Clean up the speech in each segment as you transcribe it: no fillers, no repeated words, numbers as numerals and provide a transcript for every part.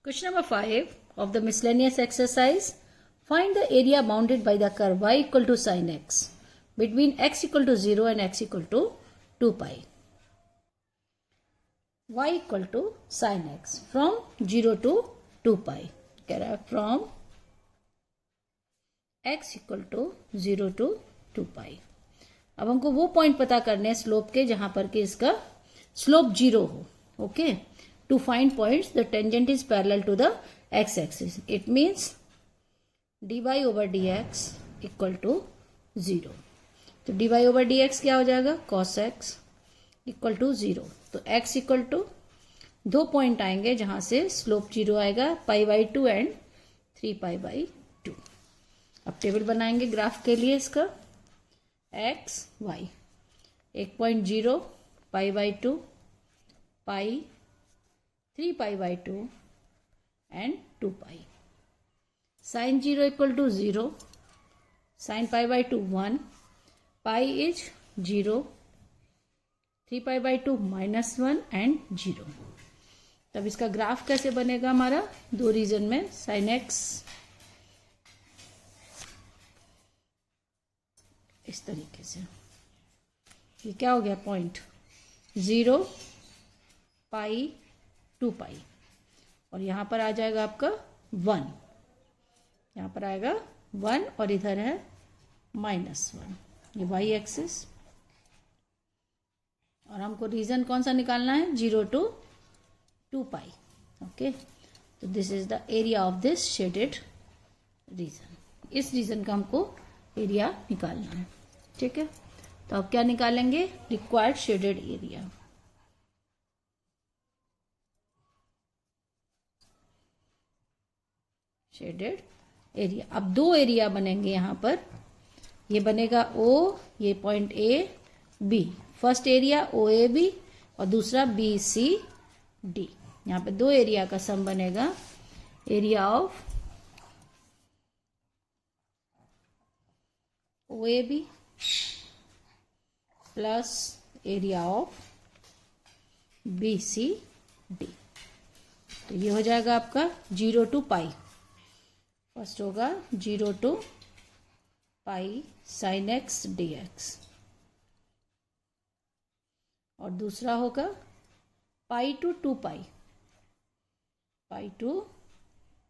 Question number 5 of the miscellaneous exercise. Find the area bounded by the curve y equal to sin x between x equal to 0 and x equal to 2 pi. Y equal to sin x from 0 to 2 pi. From x equal to 0 to 2 pi. अब हमको वो point पता करने हैं slope के जहां पर कि इसका स्लोप 0 हो. Okay, to find points the tangent is parallel to the x axis. It means dy over dx equal to 0. तो dy over dx क्या हो जाएगा? cos x equal to 0. तो x equal to दो पॉइंट आएंगे जहां से स्लोप 0 आएगा, pi by 2 and 3 pi by 2. अब टेबल बनाएंगे ग्राफ के लिए इसका. x y 1.0 pi by 2 pi 3 pi by 2 and 2 pi. Sin 0 equal to 0. Sin pi by 2 1. Pi is 0. 3 pi by 2 minus 1 and 0. तब इसका ग्राफ कैसे बनेगा हमारा? दो रीजन में sin x इस तरीके से. ये क्या हो गया? पॉइंट 0 पाई 2 पाई और यहां पर आ जाएगा आपका 1. यहां पर आएगा 1 और इधर है -1. ये वाई एक्सिस. और हमको रीजन कौन सा निकालना है? 0 to 2 पाई. ओके, तो this is the area of this shaded reason. इस रीजन का हमको एरिया निकालना है. ठीक है, तो अब क्या निकालेंगे? Required shaded area. Shaded area. अब दो एरिया बनेंगे यहां पर. ये बनेगा O, ये point A B. First area OAB और दूसरा BCD. यहां पे दो एरिया का सम बनेगा. Area of OAB plus area of BCD. तो ये हो जाएगा आपका 0 to पाई. फर्स्ट होगा 0 to pi sine x d x और दूसरा होगा pi to 2 pi. Pi to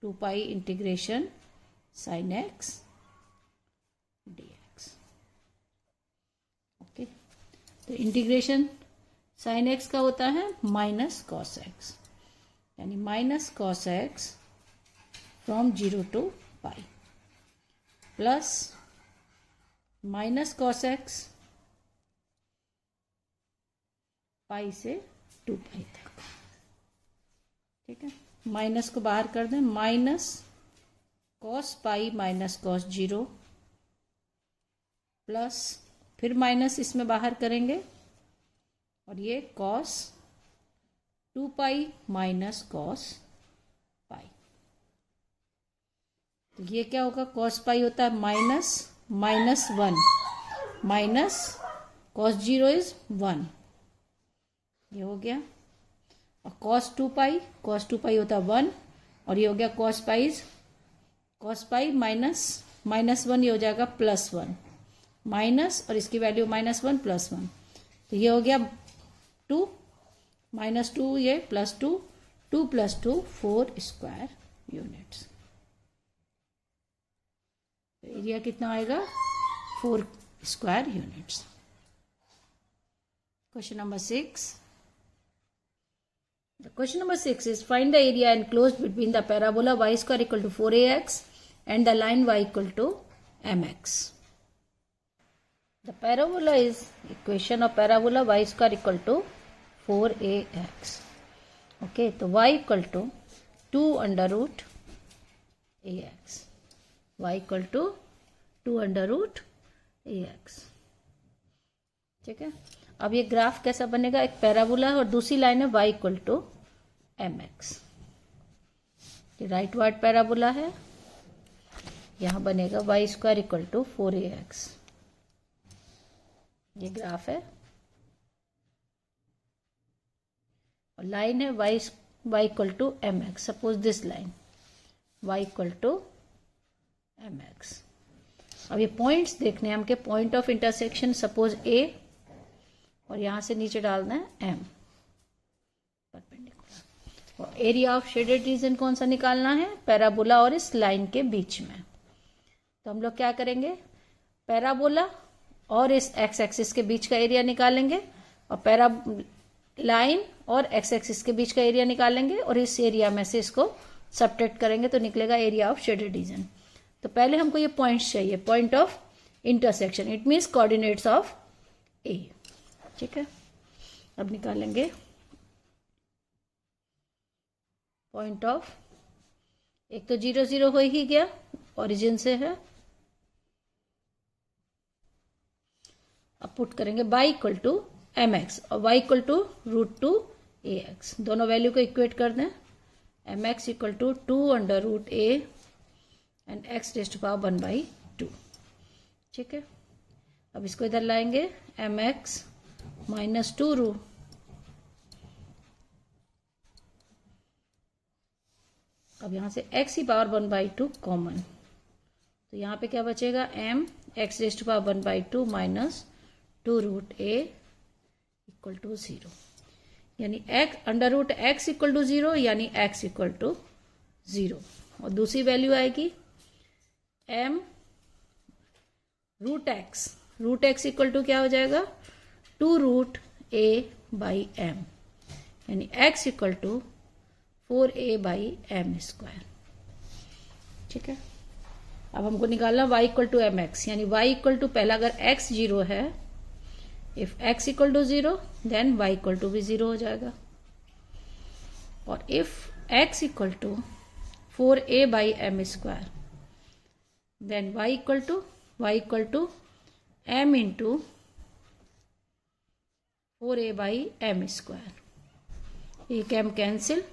2 pi integration sine x d x. Okay, तो इंटीग्रेशन साइन एक्स का होता है माइनस कॉस एक्स, यानी minus cos x from 0 to pi plus minus cos x pi से 2 पाई तक. ठीक है, माइनस को बाहर कर दें. Minus cos pi minus cos 0 plus फिर माइनस इसमें बाहर करेंगे और ये cos 2 pi minus cos pi. तो ये क्या होगा? कॉस पाई होता है -1 माइनस कॉस 0 इज 1. ये हो गया. और कॉस 2 पाई होता है 1 और ये हो गया कॉस पाई माइनस 1. ये हो जाएगा +1 माइनस और इसकी वैल्यू -1 +1. तो ये हो गया 2 -2 ये +2 2 + 2 4 स्क्वायर यूनिट्स. एरिया कितना आएगा? 4 square units. Question number 6. The question number 6 is find the area enclosed between the parabola y square equal to 4ax and the line y equal to mx. The parabola is equation of parabola y square equal to 4ax. Okay, तो y equal to 2 under root ax. y equal to 2 under root ax. ठीक है, अब ये graph कैसा बनेगा? एक parabola है और दूसरी लाइन है y इक्वल टू mx. ये राइट वार्ड पैराबोला है. यहां बनेगा y square equal to 4ax. ये ग्राफ है और लाइन है y y equal to m x, suppose this line y equal to m x. अब ये पॉइंट्स देखने हैं हमके, point of intersection suppose a, और यहां से नीचे डालना है m परपेंडिकुलर। और एरिया ऑफ शेडेड रीजन कौन सा निकालना है, पैराबोला और इस लाइन के बीच में। तो हम लोग क्या करेंगे, पैराबोला और इस एक्स एक्सिस के बीच का एरिया निकालेंगे, और लाइन और एक्स एक्सिस के बीच का एरिया निकालेंगे, और इस एरिया में से इसको सब्ट्रैक्ट करेंगे तो निकलेगा एरिया ऑफ शेडेड रीजन। तो पहले हमको ये पॉइंट्स चाहिए, point of intersection, it means coordinates of A. ठीक है, अब निकालेंगे पॉइंट ऑफ, एक तो 0 0 हो ही गया, ओरिजिन से है। अब पुट करेंगे y equal to m x और y इक्वल टू √2ax, दोनों वैल्यू को इक्वेट कर दें। M x equal to 2√a and x raised to power 1/2। ठीक है, अब इसको इधर लाएंगे, एम एक्स माइनस 2 अब यहां से x की पावर 1/2 कॉमन, तो यहां पे क्या बचेगा, m x raised to power 1/2 minus 2√a equal to 0, यानी x इक्वल टू 0, यानी x इक्वल टू 0। और दूसरी वैल्यू आएगी m √x इक्वल टू क्या हो जाएगा, 2√a/m, यानी x इक्वल टू 4a/m²। ठीक है, अब हमको निकालना y equal to m x, यानी y इक्वल टू, पहला अगर x 0 है, if x equal to 0 then y equal to भी 0 हो जाएगा, और if x equal to 4a/m² then y equal to m into 4a/m²। एक m कैंसिल,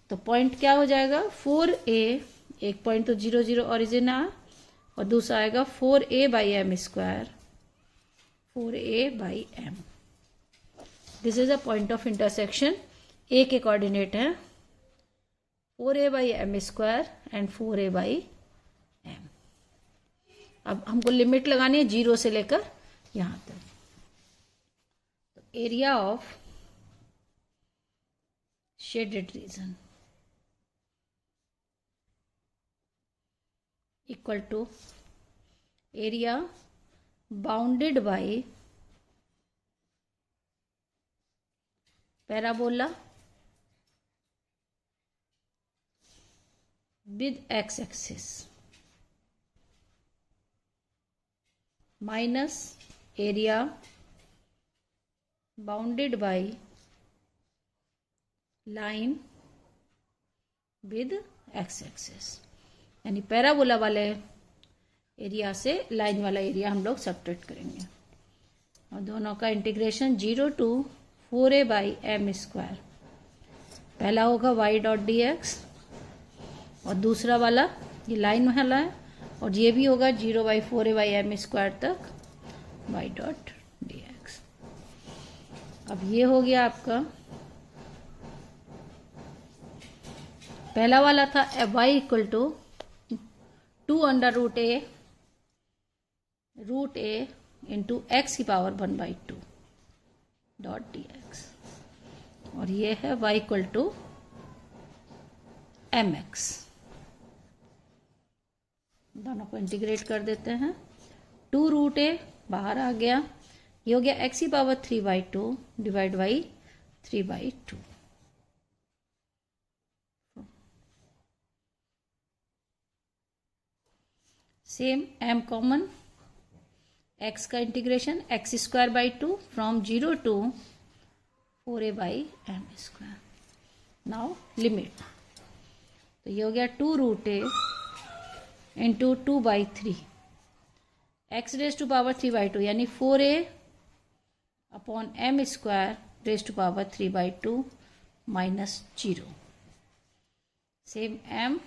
तो पॉइंट क्या हो जाएगा, 4a, एक पॉइंट तो 0 0 ओरिजिन आ, और दूसरा आएगा 4a/m², 4a/m। This is a point of intersection, a के कोऑर्डिनेट है 4a/m² एंड 4a/m। अब हमको लिमिट लगानी है 0 से लेकर यहां तक। तो area of shaded region equal to area bounded by parabola with x axis minus area bounded by line with x axis, यानी पैराबोला वाले एरिया से लाइन वाला एरिया हम लोग सब्ट्रैक्ट करेंगे, और दोनों का इंटीग्रेशन 0 to 4a/m²। पहला होगा y.dx और दूसरा वाला ये लाइन वाला है, और ये भी होगा 0/4a/m² तक y.dx। अब ये हो गया आपका, पहला वाला था y equal to 2√a into x की पावर 1/2 .dx, और ये है y इक्वल टू mx। दोनों को इंटीग्रेट कर देते हैं, 2√a बाहर आ गया, ये हो गया x की पावर 3/2 divide by 3/2। Same m common, x का integration x²/2 from 0 to 4a/m²। Now limit, तो ये हो गया 2√a into 2/3 x raise to power 3/2, यानी 4a/m² raise to power 3/2 minus 0। Same m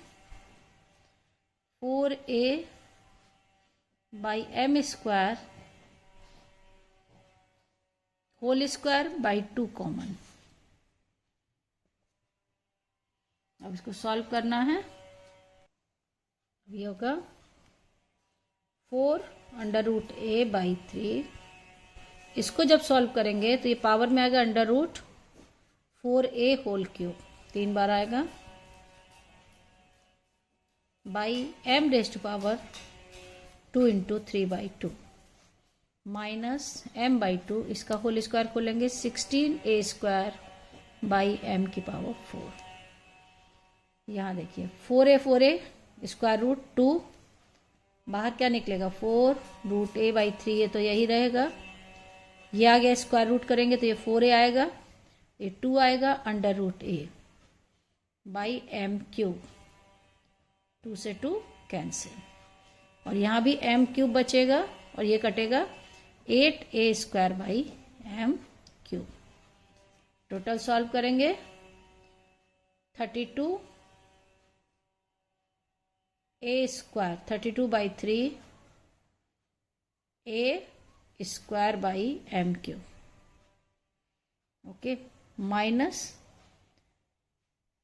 4a/m² whole square by 2 common, अब इसको solve करना है। ये होगा 4√a/3। इसको जब सॉल्व करेंगे तो ये पावर में आएगा √4a⁴, 3 बार आएगा, बाई m⁻² × 3/2 माइनस m/2, इसका होल स्क्वायर खोलेंगे 16a²/m⁴। यहाँ देखिए 4a स्क्वायर रूट 2, बाहर क्या निकलेगा 4√a/3, ये तो यही रहेगा। ये आ गया, स्क्वायर रूट करेंगे तो ये 4a आएगा, ये 2 आएगा, √a/m³, 2 से 2 कैंसिल, और यहाँ भी m³ बचेगा और ये कटेगा 8a²/m³। टोटल सॉल्व करेंगे 32a², 32/3 a²/m³, okay, minus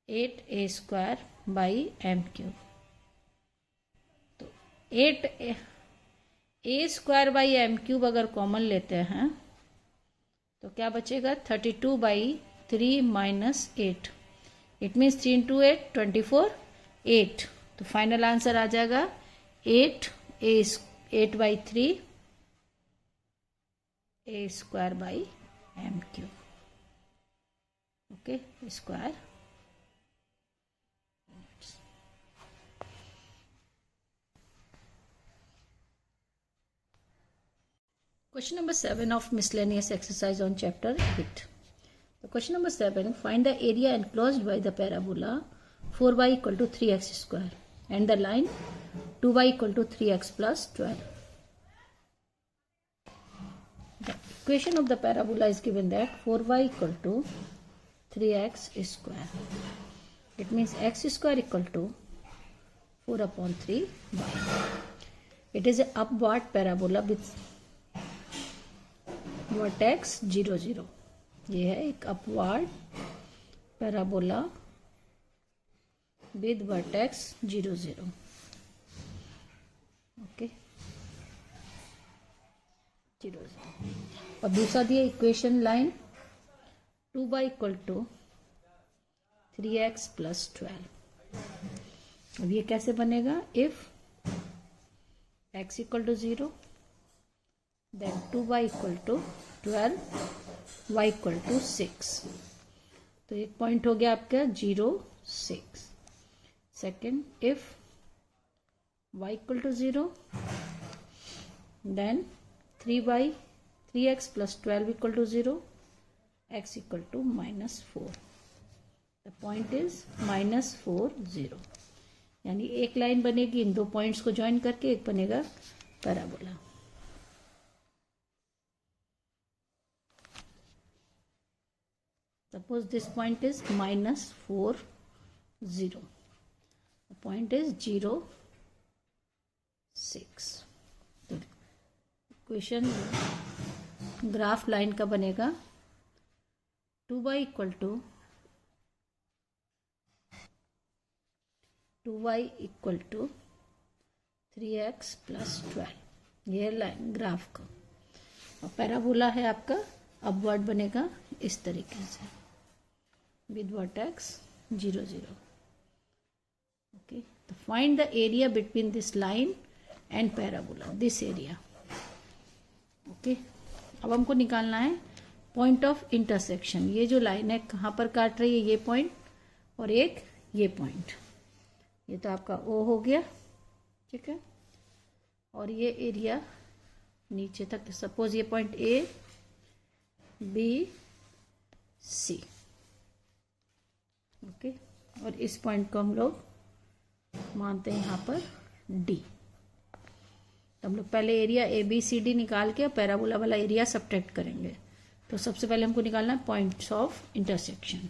8a²/m³। तो 8a²/m³ अगर कॉमन लेते हैं तो क्या बचेगा 32/3 माइनस 8, इट मीन्स 3 × 8 24, 8। तो फाइनल आंसर आ जाएगा 8/3 a²/m³, okay, square. Question number 7 of miscellaneous exercise on chapter 8. So question number 7, find the area enclosed by the parabola 4y = 3x² and the line 2y = 3x + 12. The equation of the parabola is given that 4y = 3x². It means x² = 4/3y. It is an upward parabola with vertex 0 0। ये है एक upward parabola with vertex 0 0, okay, 0 0। और दूसरा दिया equation line 2y = 3x + 12। अब ये कैसे बनेगा, if x = 0 then 2y = 12, y = 6। तो एक पॉइंट हो गया आपका 0 6। Second, if y = 0 then 3x + 12 = 0, x = -4। The point is -4 0, यानी एक लाइन बनेगी इन दो पॉइंट्स को ज्वाइन करके, एक बनेगा parabola. Suppose this point is -4 0. The point is 0 6. तो इक्वेशन ग्राफ लाइन का बनेगा 2y = 3x + 12। ये लाइन ग्राफ का, और पैराबोला है आपका अपवर्ड बनेगा इस तरीके से विद वर्टेक्स 0 0, ओके। तो find the area between this line and parabola, this area, okay. अब हमको निकालना है पॉइंट ऑफ इंटरसेक्शन। ये जो लाइन है कहाँ पर काट रही है, ये पॉइंट और एक ये पॉइंट, ये तो आपका O हो गया, ठीक है। और ये एरिया नीचे तक, सपोज ये point A B C, okay. और इस पॉइंट को हम लोग मानते हैं यहाँ पर D। तो हम लोग पहले एरिया ABCD निकाल के पैराबोला वाला एरिया सब्ट्रैक्ट करेंगे। तो सबसे पहले हमको निकालना है points of intersection.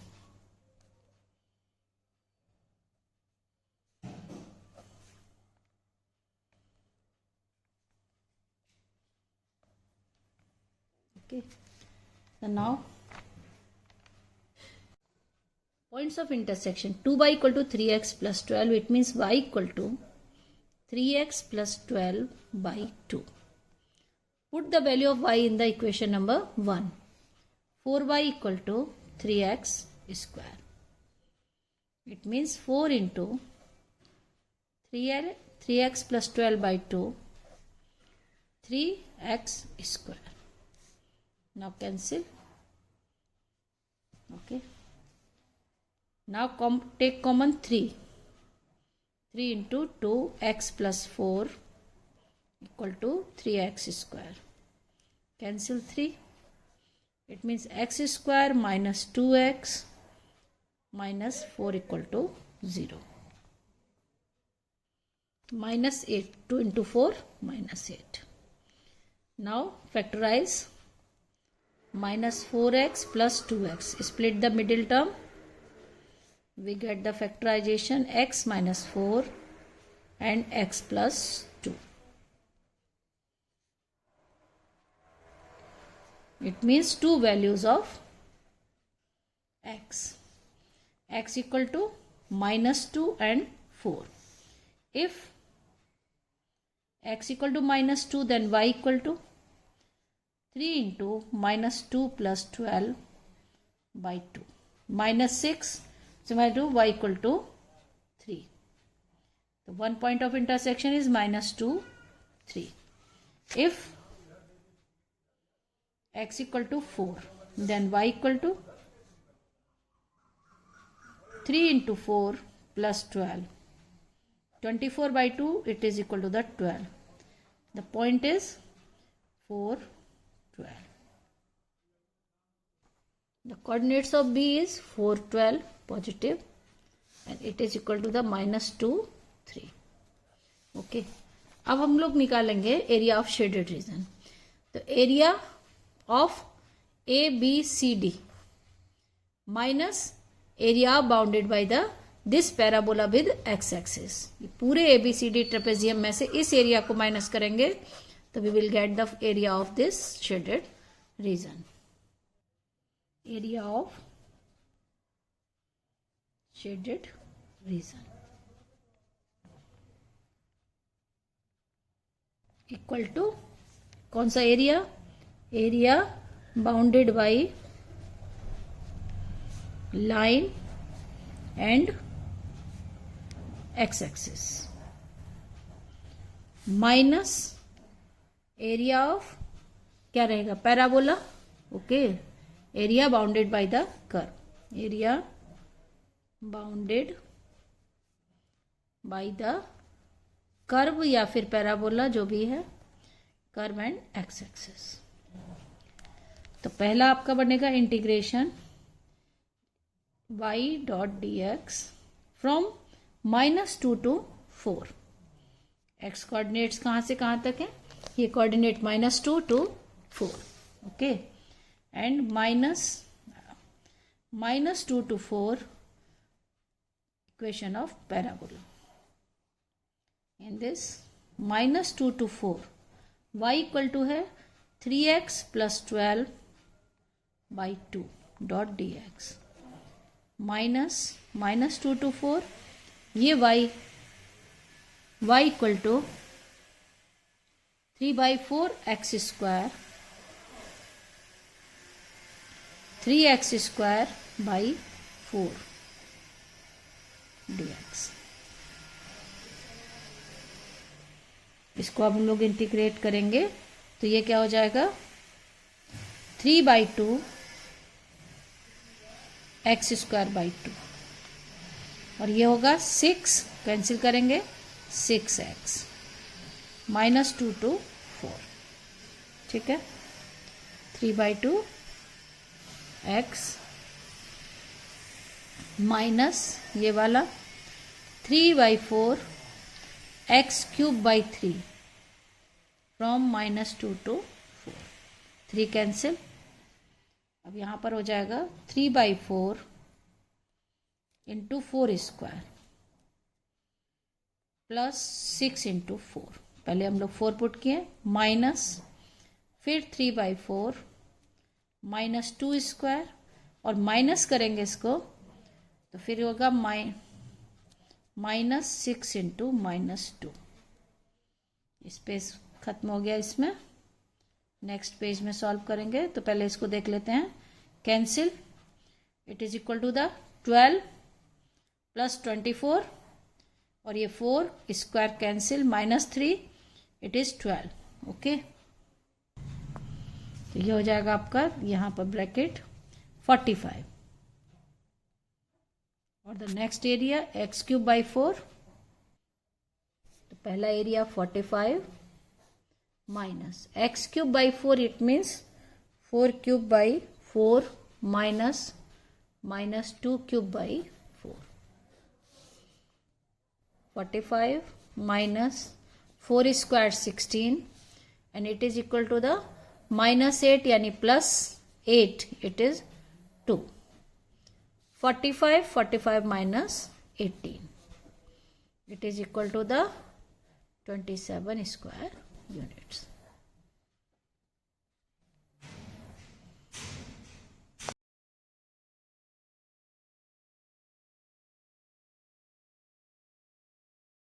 Okay, so now Points of intersection 2y equal to 3x plus 12. It means y equal to 3x plus 12 by 2. Put the value of y in the equation number 1. 4y equal to 3x square. It means 4 into 3x plus 12 by 2, 3x square. Now cancel. Okay. Now take common 3. 3 into 2x plus 4 equal to 3x square. Cancel 3. It means x square minus 2x minus 4 equal to 0. Minus 8. 2 into 4 minus 8. Now factorize. Minus 4x plus 2x. Split the middle term. We get the factorization x minus 4 and x plus 2. It means two values of x. X equal to minus 2 and 4. If x equal to minus 2, then y equal to 3 into minus 2 plus 12 by 2. Minus 6, similar to y equal to 3. The one point of intersection is minus 2, 3. If x equal to 4, then y equal to 3 into 4 plus 12. 24 by 2, it is equal to the 12. The point is 4, 12. The coordinates of B is 4, 12 positive and it is equal to the minus 2, 3. Okay. अब हम लोग निकालेंगे area of shaded region. तो area of A B C D minus area bounded by the this parabola with x axis. पूरे A B C D trapezium में से इस area को माइनस करेंगे तो we will get the area of this shaded region. Area of shaded region equal to कौन सा area? Area bounded by line and x axis minus area of क्या रहेगा? Parabola. Okay. Area bounded by the curve. Area bounded by the curve या फिर parabola जो भी है, curve and x axis. तो पहला आपका बनेगा integration y dot d x from -2 to 4. x coordinates कहां से कहां तक है? ये coordinate -2 to 4. Okay. And -2 to 4 equation of parabola. In this -2 to 4 y equal to है 3x plus 12 by 2 dot d x minus -2 to 4 ये y equal to 3/4 x square 3x square by 4 dx. इसको अब हम लोग integrate करेंगे तो ये क्या हो जाएगा? 3/2 x स्क्वायर बाई 2 और ये होगा 6. कैंसिल करेंगे 6x -2 to 4. ठीक है. 3/2 x माइनस ये वाला 3/4 x cube by 3 from -2 to 4. 3 cancel. अब यहां पर हो जाएगा 3/4 इंटू 4 स्क्वायर प्लस 6 इंटू 4. पहले हम लोग 4 पुट किए माइनस फिर 3/4 -2 स्क्वायर और माइनस करेंगे इसको तो फिर होगा -6 इंटू -2। इस पेज खत्म हो गया इसमें। नेक्स्ट पेज में सॉल्व करेंगे। तो पहले इसको देख लेते हैं। Cancel, it is equal to the 12 plus 24 और ये 4 square cancel, -3 it is 12। Okay, तो ये हो जाएगा आपका यहाँ पर ब्रैकेट 45 और द नेक्स्ट एरिया x³/4। तो पहला area 45 minus x³/4 it means 4³/4 minus -2³/4। 45 minus 4 squared 16 and it is equal to the -8 यानी +8 it is 2। 45 minus 18 it is equal to the 27 square units।